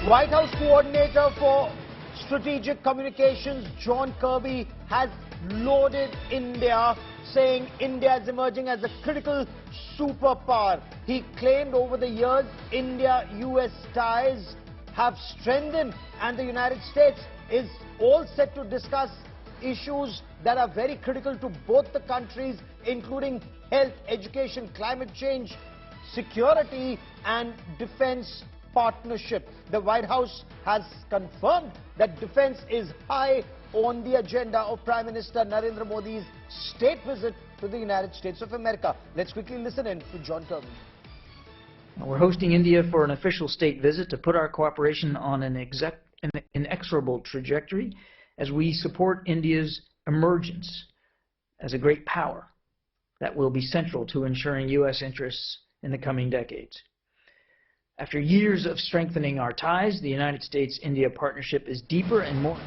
White House Coordinator for Strategic Communications, John Kirby, has lauded India, saying India is emerging as a critical superpower. He claimed over the years India-US ties have strengthened and the United States is all set to discuss issues that are very critical to both the countries, including health, education, climate change, security and defense partnership. The White House has confirmed that defense is high on the agenda of Prime Minister Narendra Modi's state visit to the United States of America. Let's quickly listen in to John Turman. We're hosting India for an official state visit to put our cooperation on an inexorable trajectory as we support India's emergence as a great power that will be central to ensuring U.S. interests in the coming decades. After years of strengthening our ties, the United States-India partnership is deeper and more.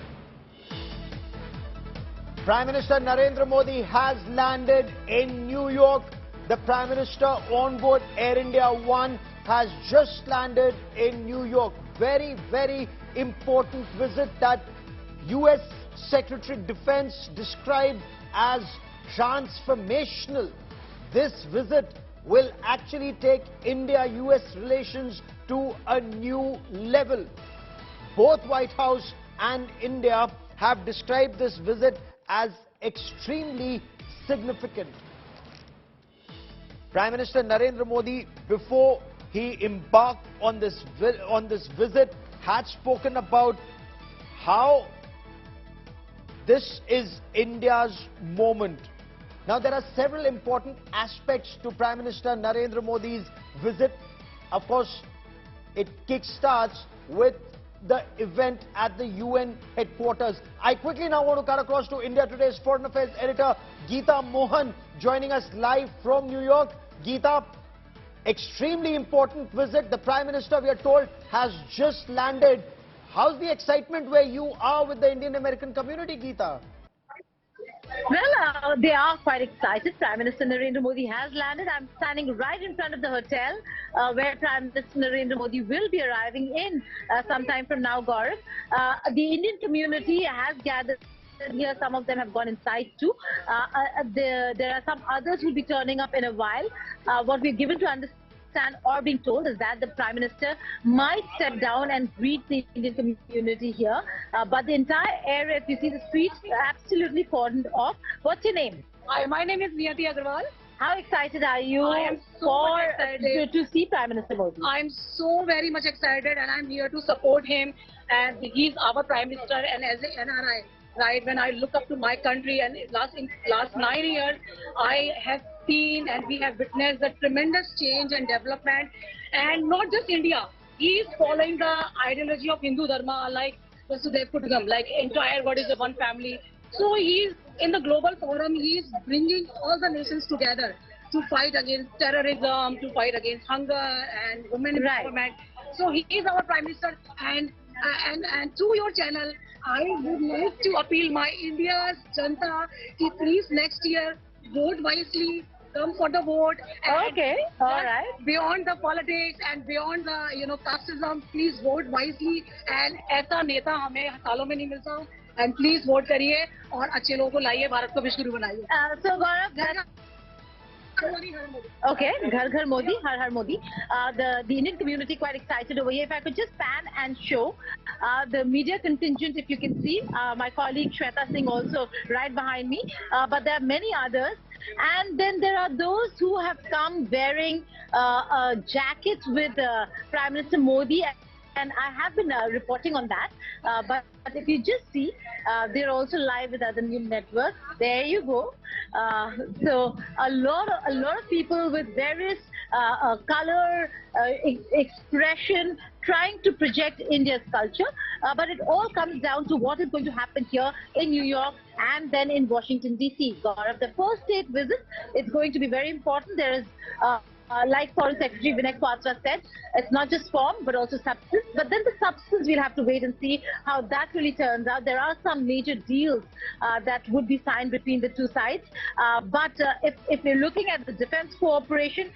Prime Minister Narendra Modi has landed in New York. The Prime Minister on board Air India One has just landed in New York. Very, very important visit that U.S. Secretary of Defense described as transformational. This visit will actually take India-US relations to a new level. Both White House and India have described this visit as extremely significant. Prime Minister Narendra Modi, before he embarked on this visit, had spoken about how this is India's moment. Now, there are several important aspects to Prime Minister Narendra Modi's visit. Of course, it kickstarts with the event at the UN headquarters. I quickly now want to cut across to India Today's Foreign Affairs editor, Geeta Mohan, joining us live from New York. Geeta, extremely important visit. The Prime Minister, we are told, has just landed. How's the excitement where you are with the Indian-American community, Geeta? Well, they are quite excited. Prime Minister Narendra Modi has landed. I'm standing right in front of the hotel where Prime Minister Narendra Modi will be arriving in sometime from now, Gaurav. The Indian community has gathered here. Some of them have gone inside too. There are some others who will be turning up in a while. What we're given to understand or being told is that the Prime Minister might step down and greet the Indian community here. But the entire area, if you see the streets, absolutely cordoned off. What's your name? Hi, my name is Niyati Agarwal. How excited are you to see Prime Minister Modi? I'm so very much excited and I'm here to support him, and he's our Prime Minister, and as an NRI, right, when I look up to my country, and last 9 years I have seen and we have witnessed the tremendous change and development, and not just India. He is following the ideology of Hindu Dharma, like Vasudev Kutumbakam, like entire God is a one family. So he is in the global forum, he is bringing all the nations together to fight against terrorism, to fight against hunger and women empowerment. So he is our Prime Minister, and through your channel, I would like to appeal my India's Janta ki please next year vote wisely, come for the vote. Okay, all right. Beyond the politics and beyond the casteism, please vote wisely. And ऐसा नेता हमें सालों में नहीं मिलता. And please vote करिए और अच्छे लोगों को लाइए, भारत को विश्व गुरु बनाइए. So Gaurav, okay, Ghar Ghar Modi, Har Har Modi. The Indian community quite excited over here. If I could just pan and show the media contingent, if you can see, my colleague Shweta Singh also right behind me, but there are many others. And then there are those who have come wearing jackets with Prime Minister Modi, and I have been reporting on that. But if you just see, they're also live with other news networks. There you go. So a lot of people with various color, expression, trying to project India's culture. But it all comes down to what is going to happen here in New York and then in Washington, D.C. Gaurav, the first state visit is going to be very important. There is Like Foreign Secretary Vinay Quatra said, it's not just form but also substance. But then the substance, we'll have to wait and see how that really turns out. There are some major deals that would be signed between the two sides. If we're looking at the defense cooperation,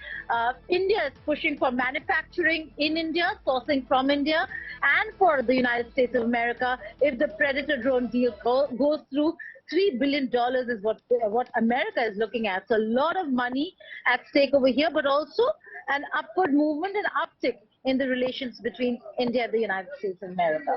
India is pushing for manufacturing in India, sourcing from India, and for the United States of America. If the Predator drone deal goes through, $3 billion is what America is looking at. So a lot of money at stake over here, but also an upward movement and uptick in the relations between India and the United States of America.